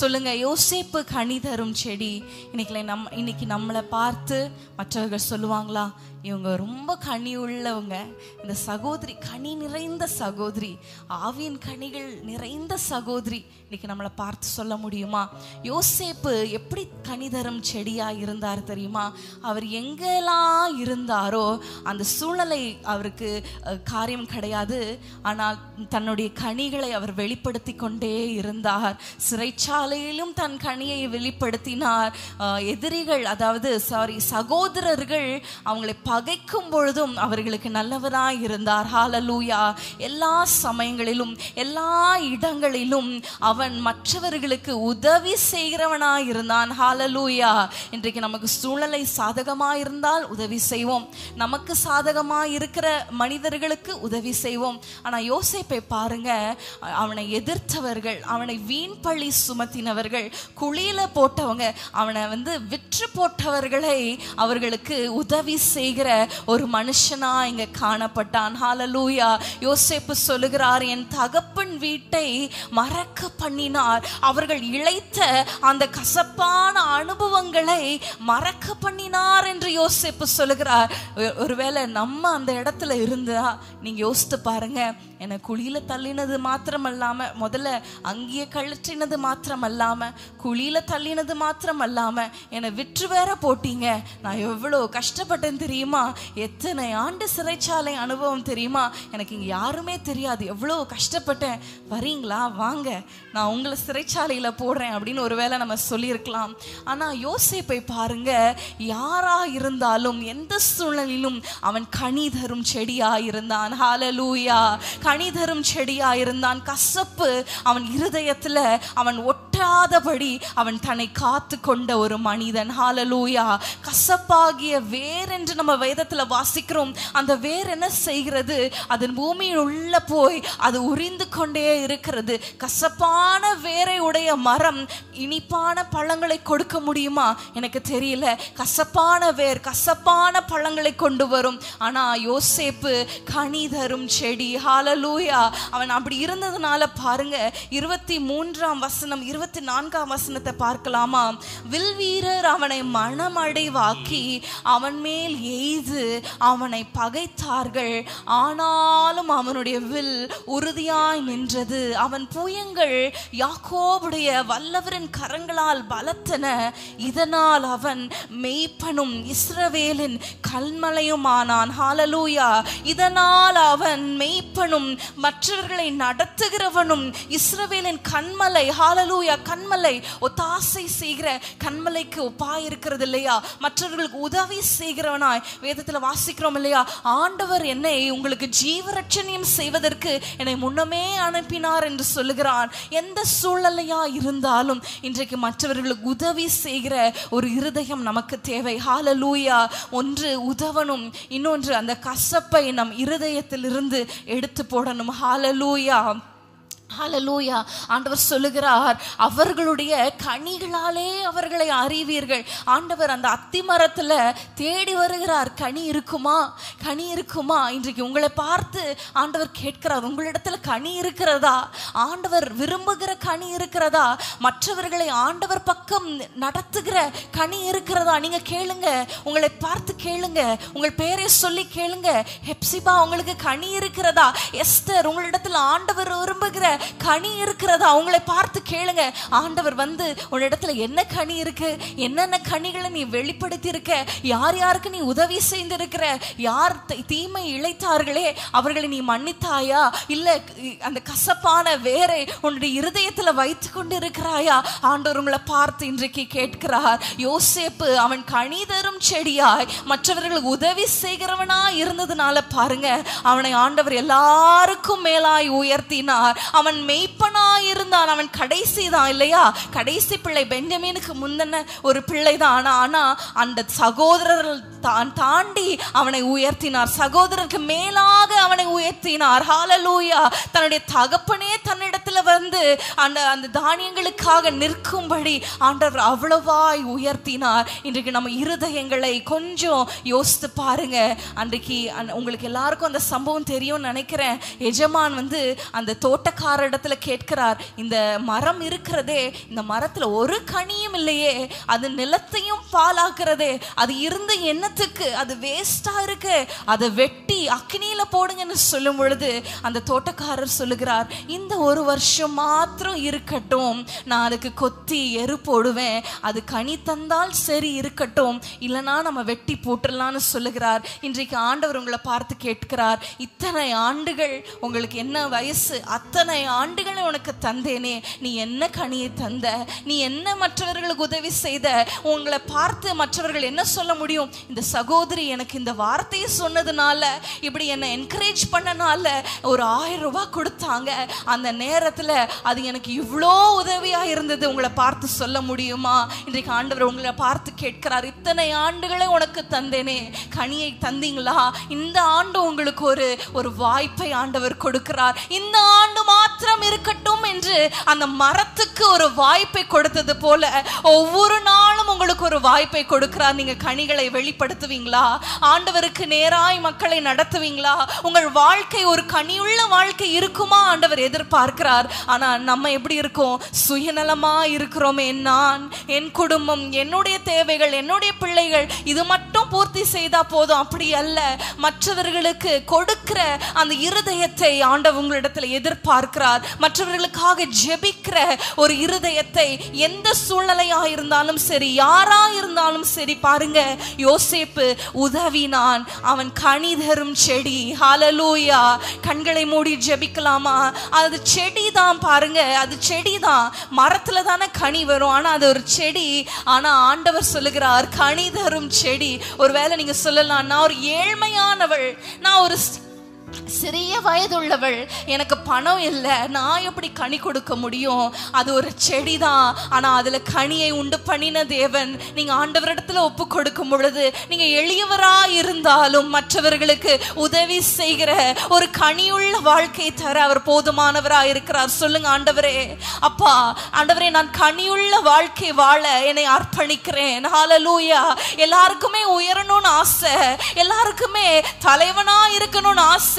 சொல்லுங்க, யோசேப்பு கனி தரும் செடி. இன்னைக்கு நம்மளை பார்த்து மற்றவர்கள் சொல்லுவாங்களா, இவங்க ரொம்ப கனி உள்ளவங்க, இந்த சகோதரி கனி நிறைந்த சகோதரி, ஆவியின் கனிகள் நிறைந்த சகோதரி, இன்னைக்கு நம்மளை பார்த்து சொல்ல முடியுமா? யோசேப்பு எப்படி கனி தரும் செடியா இருந்தார் தெரியுமா? அவர் எங்கெல்லாம் இருந்தாரோ அந்த சூழ்நிலை அவருக்கு காரியம் கிடையாது, ஆனால் தன்னுடைய கனிகளை அவர் வெளிப்படுத்தி கொண்டே இருந்தார். சிறைச்சாலையிலும் தன் கனியை வெளிப்படுத்தினார். எதிரிகள், அதாவது சகோதரர்கள் அவங்களை பகைக்கும் பொழுதும் அவர்களுக்கு நல்லவராய் இருந்தார். ஹல்லேலூயா. எல்லா சமயங்களிலும் எல்லா இடங்களிலும் அவன் மற்றவர்களுக்கு உதவி செய்கிறவனாய் இருந்தான். ஹல்லேலூயா. இன்றைக்கு நமக்கு சூழ்நிலை சாதகமாய் இருந்தால் உதவி செய்வோம், நமக்கு சாதகமாய் இருக்கிற மனிதர்களுக்கு உதவி செய்வோம். ஆனா யோசேப்பை பாருங்க, அவனை எதிர்த்தவர்கள், அவனை வீண் பழி சுமத்தினவர்கள், குழியில போட்டவங்க, அவனை விற்று போட்டவர்களை அவர்களுக்கு உதவி செய்கிற ஒரு மனுஷனா இங்க காணப்பட்டான். ஹல்லேலூயா. யோசேப்பு சொல்லுகிறார், என் தகப்பன் வீட்டை மறக்க பண்ணினார். அவர்கள் இழைத்த அந்த கசப்பான அனுபவங்களை மறக்க பண்ணினார் என்று யோசேப்பு சொல்லுகிறார். ஒருவேளை நம்ம அந்த இடத்துல இருந்தா நீங்க யோசித்து பாருங்க, என்னை குழியில தள்ளினது மாத்திரமல்லாம, முதல்ல அங்கேயே கழற்றினது மாத்திரமல்லாம, குழியில தள்ளினது மாத்திரமல்லாம என்னை விற்று வேற போட்டீங்க. நான் எவ்வளவு கஷ்டப்பட்டேன் தெரியுமா? எத்தனை ஆண்டு சிறைச்சாலை அனுபவம் தெரியுமா? எனக்கு இங்க யாருமே தெரியாது, எவ்வளவு கஷ்டப்பட்டேன். வரீங்களா? வாங்க, நான் உங்களை சிறைச்சாலையில போடுறேன் அப்படின்னு ஒருவேளை நம்ம சொல்லியிருக்கலாம். ஆனா யோசேப்பை பாருங்க, யாரா இருந்தாலும் எந்த சூழ்நிலையிலும் அவன் கனி தரும் செடியா இருந்தான். ஹல்லேலூயா. கனி தரும் செடியா இருந்தான். கசப்பு அவன் இருதயத்துல அவன் ஒட்டாதபடி அவன் தன்னை காத்து கொண்ட ஒரு மனிதன். ஹல்லேலூயா. கசப்பாகிய வேர் என்று நம்ம வேதத்துல வாசிக்கிறோம். அந்த வேர் என்ன செய்கிறது? அதன் பூமியில் உள்ள போய் அது உரிந்து கொண்டே இருக்கிறது. கசப்பான வேரை உடைய மரம் இனிப்பான பழங்களை கொடுக்க முடியுமா? எனக்கு தெரியல. கசப்பா கசப்பான வேர், கசப்பான பழங்களை கொண்டு வரும். ஆனா யோசேப்பு கனி தரும் செடி. ஹல்லேலூயா. அவன் அப்படி இருந்ததுனால பாருங்க 23ஆம் வசனம் 24ஆம் வசனத்தை பார்க்கலாமா? வில்வீரர் அவனை மனமடைவாக்கி அவன் மேல் எய்து அவனை பகைத்தார்கள், ஆனாலும் அவனுடைய வில் உறுதியாய் நின்றது. அவன் புயங்கள் யாக்கோபுடைய வல்லவரின் கரங்களால் பலத்தன, இதனால் அவன் மெய்ப்பனும் இஸ்ரவேலின் கல்மலையுமானான். ஹல்லேலூயா. இதனால் அவன் மெய்ப்பனும் மற்றவர்களை நடத்துகிறவனும் இஸ்ரவேலின் கண்மலை. ஹல்லேலூயா. கண்மலை ஒத்தாசை செய்கிற கண்மலைக்கு ஒப்பாய் இருக்கிறது இல்லையா? மற்றவர்களுக்கு உதவி செய்கிறவனாய் வேதத்துல வாசிக்கிறோம் இல்லையா? ஆண்டவர் என்னை உங்களுக்கு ஜீவரட்சணியம் செய்வதற்கு என்னை முன்னமே அனுப்பினார் என்று சொல்லுகிறான். எந்த சூழ்நிலையா இருந்தாலும் இன்றைக்கு மற்றவர்களுக்கு உதவி செய்கிற ஒரு இருதயம் நமக்கு தேவை. ஹல்லேலூயா. ஒன்று உதவணும், இன்னொன்று அந்த கசப்பை நம் இருதயத்திலிருந்து எடுத்து போடணும். ஹல்லேலூயா. ஹல்லேலூயா. ஆண்டவர் சொல்லுகிறார், அவர்களுடைய கனிகளாலே அவர்களை அறிவீர்கள். ஆண்டவர் அந்த அத்திமரத்துல தேடி வருகிறார். கனி இருக்குமா, கனி இருக்குமா? இன்றைக்கு உங்களை பார்த்து ஆண்டவர் கேட்கிறார், உங்களிடத்துல கனி இருக்கிறதா? ஆண்டவர் விரும்புகிற கனி இருக்கிறதா? மற்றவர்களை ஆண்டவர் பக்கம் நடத்துகிற கனி இருக்கிறதா? நீங்க கேளுங்க, உங்களை பார்த்து கேளுங்க, உங்கள் பேரை சொல்லி கேளுங்க. ஹெப்சிபா, உங்களுக்கு கனி இருக்கிறதா? எஸ்தர், உங்களிடத்துல ஆண்டவர் விரும்புகிற கனி இருக்கிறதா? உங்களை பார்த்து கேளுங்க. ஆண்டவர் வந்து உன்னிடத்துல என்ன கனி இருக்கு, என்னென்ன கனிகளை நீ வெளிப்படுத்தி இருக்க, யார் யாருக்கு நீ உதவி செய்திருக்கிற, யார் தீமை இழைத்தார்களே அவர்களை நீ மன்னித்தாயா? இல்ல அந்த கசப்பான வேரை உன்னுடைய இருதயத்துல வைத்து கொண்டு இருக்கிறாயா? ஆண்டவர் உங்களை பார்த்து இன்றைக்கு கேட்கிறார். யோசேப்பு அவன் கனி தரும் செடியாய் மற்றவர்களுக்கு உதவி செய்கிறவனாய் இருந்ததுனால பாருங்க, அவனை ஆண்டவர் எல்லாருக்கும் மேலாய் உயர்த்தினார். அவன் மெய்ப்பனாய் இருந்தான். அவன் கடைசி தான் இல்லையா? கடைசி பிள்ளை. பென்ஜமீனுக்கு முந்தின ஒரு பிள்ளை தான். ஆனா அந்த சகோதரர்கள் தாண்டி அவனை உயர்த்தினார். சகோதரருக்கு மேலாக அவனை உயர்த்தினார். ஹல்லேலூயா. தன்னுடைய தகப்பனே தன்னிடத்துல வந்து அந்த தானியங்களுக்காக நிற்கும்படி ஆண்டவர் அவ்வளவாய் உயர்த்தினார். இன்றைக்கு நம்ம இருதயங்களை கொஞ்சம் யோசித்து பாருங்க. அன்றைக்கு உங்களுக்கு எல்லாருக்கும் அந்த சம்பவம் தெரியும்னு நினைக்கிறேன். எஜமான் வந்து அந்த தோட்டக்கார இடத்துல கேட்கிறார், இந்த மரம் இருக்கிறதே, இந்த மரத்துல ஒரு கனியும் இல்லையே, அது நிலத்தையும் பாலாக்குறதே, அது இருந்து என்னத்துக்கு, அது வேஸ்டா இருக்கு, அதை வெட்டி அக்னியில போடுங்கன்னு சொல்லும் பொழுது அந்த தோட்டக்காரர் சொல்லுகிறார், இந்த ஒரு வருஷம் மாத்திரம் இருக்கட்டும், நான் அதுக்கு கொத்தி எரு போடுவேன், அது கனி தந்தால் சரி இருக்கட்டும், இல்லைன்னா நம்ம வெட்டி போட்டுடலான்னு சொல்லுகிறார். இன்றைக்கு ஆண்டவர் உங்களை பார்த்து கேட்கிறார், இத்தனை ஆண்டுகள் உங்களுக்கு என்ன வயசு, அத்தனை ஆண்டுகளை உனக்கு தந்தேனே, நீ என்ன கனியை தந்த, நீ என்ன மற்றவர்களுக்கு உதவி செய்த? உங்களை பார்த்து மற்றவர்கள் என்ன சொல்ல முடியும்? இந்த சகோதரி எனக்கு இந்த வார்த்தையை சொன்னதுனால, இப்படி என்னை என்கரேஜ் பண்ணனால ஒரு 1000 ரூபாய் கொடுத்தாங்க, அந்த நேரத்துல அது எனக்கு இவ்வளோ உதவியா இருந்தது. உங்களை பார்த்து சொல்ல முடியுமா? இன்றைக்கு ஆண்டவர் உங்களை பார்த்து கேட்கிறார், இத்தனை ஆண்டுகளை உனக்கு தந்தேனே, கனியை தந்தீங்களா? இந்த ஆண்டு உங்களுக்கு ஒரு வாய்ப்பை ஆண்டவர் கொடுக்கிறார். இந்த ஆண்டு மாத்திரம் இருக்கட்டும் என்று அந்த மரத்துக்கு ஒரு வாய்ப்பை கொடுத்தது போல ஒவ்வொரு நாளும் உங்களுக்கு ஒரு வாய்ப்பை கொடுக்கிறார். நீங்க கனிகளை வெளிப்படுத்துவீங்களா? ஆண்டவருக்கு நேராய் மக்களை நடத்துவீங்களா? உங்கள் வாழ்க்கை ஒரு கனியுள்ள வாழ்க்கை இருக்குமா? ஆண்டவர் எதிர்பார்க்கிறார். ஆனா நம்ம எப்படி இருக்கோம்? சுயநலமா இருக்கிறோமே. நான், என் குடும்பம், என்னுடைய தேவைகள், என்னுடைய பிள்ளைகள், இது மட்டும் பூர்த்தி செய்தா போதும். அப்படி அல்ல. மற்றவர்களுக்கு கொடுக்கிற அந்த இருதயத்தை ஆண்டவர் உங்களிடத்துல எதிர்பார்க்கிறார். மற்றவர்களுக்காக ஜெபிக்கிற ஒரு இருதயத்தை, எந்த சூழ்நிலையா இருந்தாலும் சரி, யாரா இருந்தாலும் சரி. பாருங்க, யோசேப்பு உதவினான். அவன் கனி தரும் செடி. ஹல்லேலூயா. கண்களை மூடி ஜெபிக்கலாமா? அது செடி தான். பாருங்க, அது செடி தான். மரத்துல தானே கனி வரும், ஆனா அது ஒரு செடி. ஆனா ஆண்டவர் சொல்லுகிறார், கனி தரும் செடி. ஒருவேளை நீங்க சொல்லலாம், நான் ஒரு ஏழ்மையானவள், நான் ஒரு சிறிய வயதுள்ளவள், எனக்கு பணம் இல்லை, நான் எப்படி கனி கொடுக்க முடியும்? அது ஒரு செடிதான், ஆனா அதுல கனியை உண்டு பண்ணின தேவன். நீங்க ஆண்டவரிடத்துல ஒப்பு கொடுக்கும் பொழுது, நீங்க எளியவரா இருந்தாலும் மற்றவர்களுக்கு உதவி செய்கிற ஒரு கனியுள்ள வாழ்க்கை தர அவர் போதுமானவரா இருக்கிறார். சொல்லுங்க, ஆண்டவரே, அப்பா, ஆண்டவரே, நான் கனியுள்ள வாழ்க்கை வாழ என்னை அர்ப்பணிக்கிறேன். ஹல்லேலூயா. எல்லாருக்குமே உயரணும்னு ஆசை, எல்லாருக்குமே தலைவனா இருக்கணும்னு ஆசை.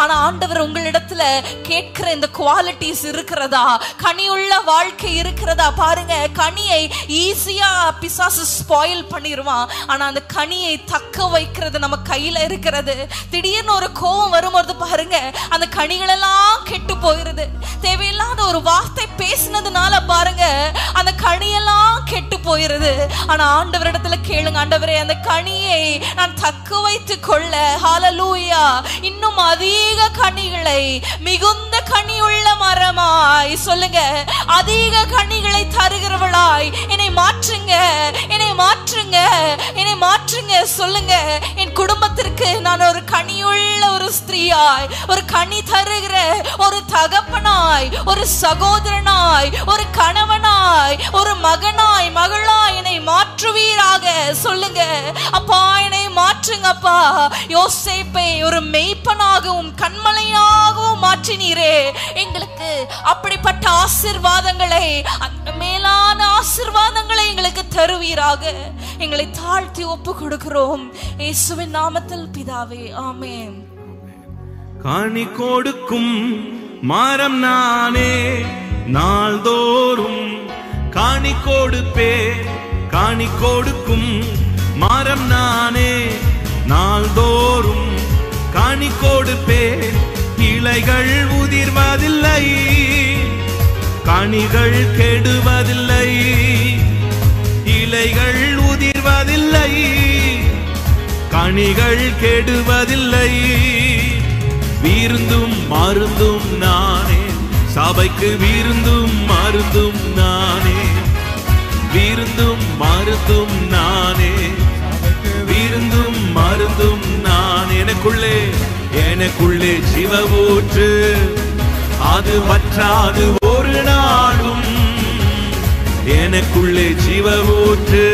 ஆனா ஆண்டவர் உங்களிடத்துல கேட்கிற இந்த குவாலிட்டிஸ் இருக்கிறதா? கனியுள்ள வாழ்க்கை இருக்கிறதா? பாருங்க, கனியை ஈஸியா பிசாசு ஸ்பாயில் பண்ணிடுவான். ஆனா அந்த கனியை தக்க வைக்கிறது நம்ம கையில இருக்கிறது. திடீர்னு ஒரு கோபம் வரும்போது பாருங்க, அந்த கனிகள் எல்லாம் கெட்டு போயிருது. தேவையில்லாத ஒரு வார்த்தை பேசினதுனால பாருங்க, அந்த கனியெல்லாம் கெட்டு போயிருது. ஆனா ஆண்டவரிடத்துல கேளுங்க, ஆண்டவரே, அந்த கனியை நான் தக்க வைத்து கொள்ள, ஹல்லேலூயா, இன்னும் அதிக கனிகளை, மிகுந்த கனியுள்ள மரமாய், சொல்லுங்க, அதிக கனிகளை தருகிறவளாய் என்னை மாற்றுங்க, என்னை மாற்றுங்க, என்னை மாற்றுங்க. சொல்லுங்க, என் குடும்பத்திற்கு நான் ஒரு கனியுள்ள ஒரு ஸ்திரீயாய், ஒரு கனி தருகிற ஒரு தகப்பனாய், ஒரு சகோதரனாய், ஒரு கணவனாய், ஒரு மகனாய், மகளாய் என்னை மாற்றுவீராக. சொல்லுங்க, அப்பா, என்னை மாற்றுங்க அப்பா. யோசேப்பை ஒரு மெய்ப்பனாகவும் கண்மலையாகவும் மாற்றினீரே, எங்களுக்கு அப்படிப்பட்ட ஆசீர்வாதங்களை, அந்த மேலான ஆசீர்வாதங்களை எங்களுக்கு தருவீராக. எங்களை தாழ்த்தி ஒப்பு கொடுக்கிறோம் இயேசுவின் நாமத்தில் பிதாவே, ஆமென். கனி கொடுக்கும் மரம் நானே, நாள்தோறும் கனி கொடுப்பேன். கனி கொடுக்கும் மரம் நானே, நாள்தோறும் கனி கொடுப்பேன். இலைகள் உதிர்வதில்லை, கனிகள் கெடுவதில்லை. இலைகள் உதிர்வதில்லை, கனிகள் கெடுவதில்லை. விருந்தும் மருந்தும் நானே, சபைக்கு விருந்தும் மருந்தும் நானே. விருந்தும் மருந்தும் நானே, விருந்தும் மருந்தும் நான். எனக்குள்ளே, எனக்குள்ளே ஜீவ ஊற்று, அது வற்றாது ஒரு நாளும். எனக்குள்ளே ஜீவ ஊற்று,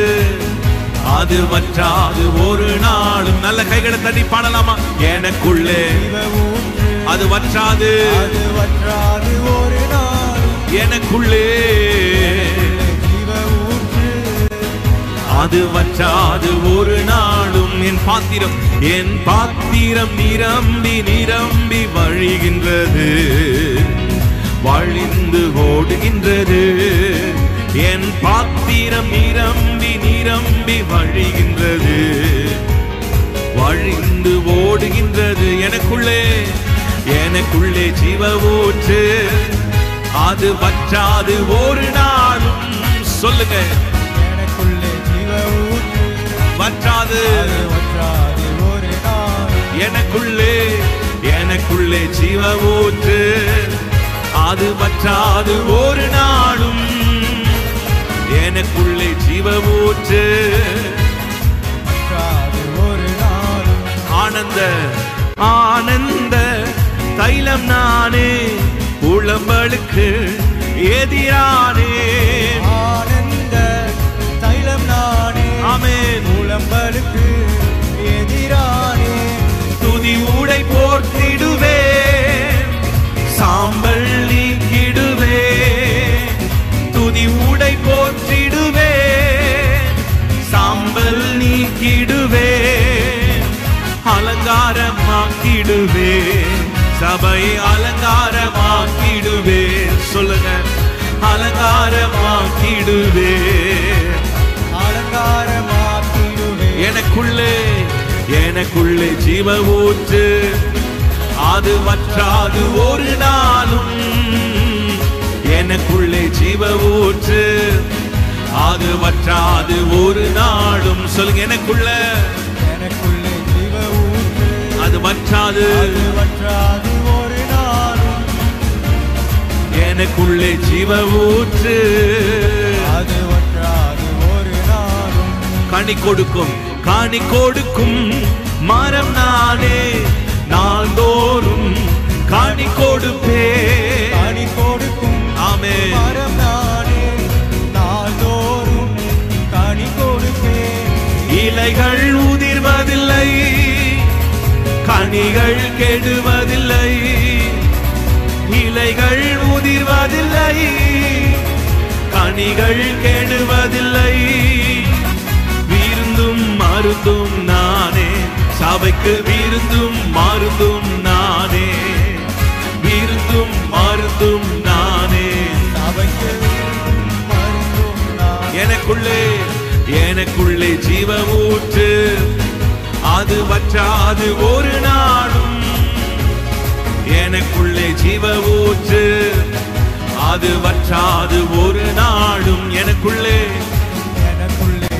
அது வற்றாது ஒரு நாளும். நல்ல கைகளை தட்டி பாடலாமா? எனக்குள்ளே அது வற்றாது, அது வற்றாது ஒரு நாளும். எனக்குள்ளே அது வற்றாது ஒரு நாளும். என் பாத்திரம், என் பாத்திரம் நிரம்பி நிரம்பி வழிகின்றது, வழிந்து ஓடுகின்றது. என் பாத்திரம் நிரம்பி நிரம்பி வழிகின்றது, வழிந்து ஓடுகின்றது. எனக்குள்ளே, எனக்குள்ளே ஜீவ ஊற்று, அது வற்றாது ஒரு நாளும். சொல்லுங்க, எனக்குள்ளே ஜீவ ஊற்று, வற்றாது, அது வற்றாது ஒரு நாளும். எனக்குள்ளே, எனக்குள்ளே ஜீவ ஊற்று, அது வற்றாது ஒரு நாளும். எனக்குள்ளே ஜீவ ஊற்று, வற்றாது ஒரு நாளும். ஆனந்த ஆனந்த தைலம் நானே, உளம்பலுக்கு எதிரானே. ஆனந்த தைலம் நானே, ஆமென். உளம்பலுக்கு எதிரானே. துதி ஊடை போர்த்திடுவேன், சாம்பல் நீக்கிடுவேன். துதி ஊடை போற்றிடுவேன், சாம்பல் நீக்கிடுவேன். அலங்காரமாக்கிடுவேன், சபை அலங்காரமாக்கிடுவேன். சொல்லுங்க, அலங்காரமாக்கிடுவேன், அலங்காரமாக்கிடுவேன். எனக்குள்ளே, எனக்குள்ளே ஜீவ ஊற்று, அது வற்றாது ஒரு நாளும். எனக்குள்ளே ஜீவ ஊற்று, அது வற்றாது ஒரு நாளும். சொல்லுங்க, எனக்குள்ள, எனக்குள்ளே ஜீவ ஊற்று, அது வற்றாது, அது வற்றாது ஒரு நாளும். எனக்குள்ளே ஜீவ ஊற்று, அது வற்றாது ஒரு நாளும். கனி கொடுக்கும், கனி கொடுக்கும் மரம் நானே, நாள்தோறும் கனி கொடுப்பேன். கனி கொடுக்கும் ஆமென். மரம் நானே, நாள்தோறும் கனி கொடுப்பேன். இலைகள் உதிர்வதில்லை, கனிகள் கெடுவதில்லை. இலைகள் உதிர்வதில்லை, கனிகள் கெடுவதில்லை. விருந்தும் மருந்தும் நானே, சபைக்கு விருந்தும் மருந்தும் நானே. விருந்தும் மருந்தும் நானே, சபைக்கு மருந்தும் நானே. எனக்குள்ளே ஜீவ ஊற்று, அது வற்றாது ஒரு நாளும். எனக்குள்ளே ஜீவ ஊற்று, அது வற்றாது ஒரு நாளும். எனக்குள்ளே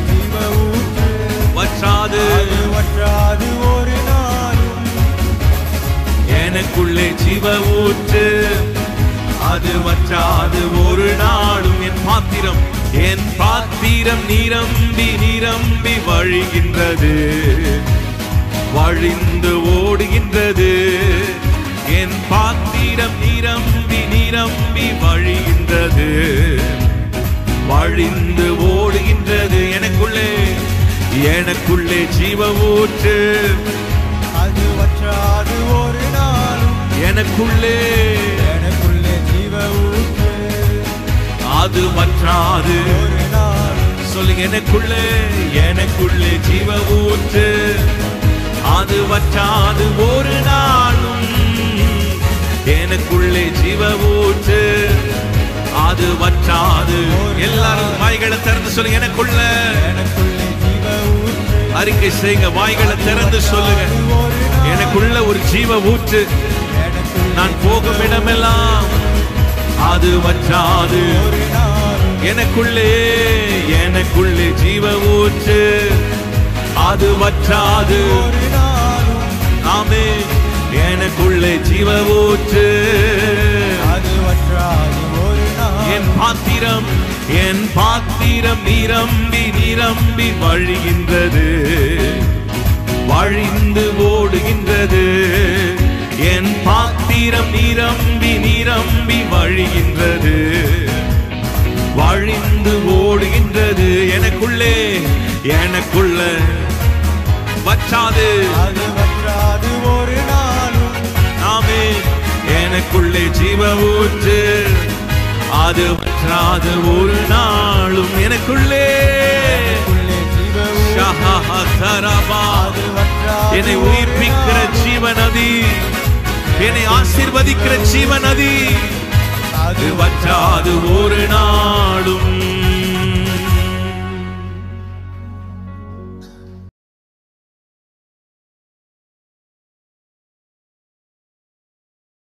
ஜீவ ஊற்று, வற்றாது அது வற்றாது ஒரு நாளும். எனக்குள்ளே ஜீவ ஊற்று, அது வற்றாது ஒரு நாளும். என் பாத்திரம் நிரம்பி நிரம்பி வழிகின்றது, வழிந்து ஓடுகின்றது. என் பாத்திரம் நிரம்பி நிரம்பி வழிகின்றது, வழிந்து ஓடுகின்றது. எனக்குள்ளே ஜீவ ஊற்று, அது வற்றாது ஒரு நாளும். எனக்குள்ளே ஜீவ ஊற்று, அது வற்றாது ஒரு நாளும். சொல்லுங்க, எனக்குள்ளே ஜீவ ஊற்று, அது வற்றாது ஒரு நாளும். எனக்குள்ளே ஜீவ ஊற்று, அது வற்றாது. எல்லாரும் வாய்களை திறந்து சொல்லுங்க, எனக்குள்ளே ஜீவ ஊற்று, அறிக்கை செய்யுங்க. வாய்களை திறந்து சொல்லுங்க, எனக்குள்ள ஒரு ஜீவ ஊற்று. நான் போகும் இடமெல்லாம் அது வற்றாது. எனக்குள்ளே ஜீவ ஊற்று, அது வற்றாது. ஆமென். எனக்குள்ளே ஜீவ ஊற்று, அது வற்றாது ஒரு நாள். என் பாத்திரம் நிரம்பி நிரம்பி வழிகின்றது, வழிந்து ஓடுகின்றது. என் பாத்திரம் நிரம்பி நிரம்பி வழிகின்றது, வழிந்து ஓடுகின்றது. எனக்குள்ள வற்றாது, அது வற்றாது ஒரு நாளும். ஆமென். எனக்குள்ளே ஜீவ ஊற்று, அது வற்றாது ஒரு நாளும். எனக்குள்ளே ஜீவ ஊற்று, அது வற்றாது என்னை உயிர்ப்பிக்கிற ஜீவநதி, என்னை ஆசீர்வதிக்கிற ஜீவநதி, அது வற்றாது ஒரு நாளும்.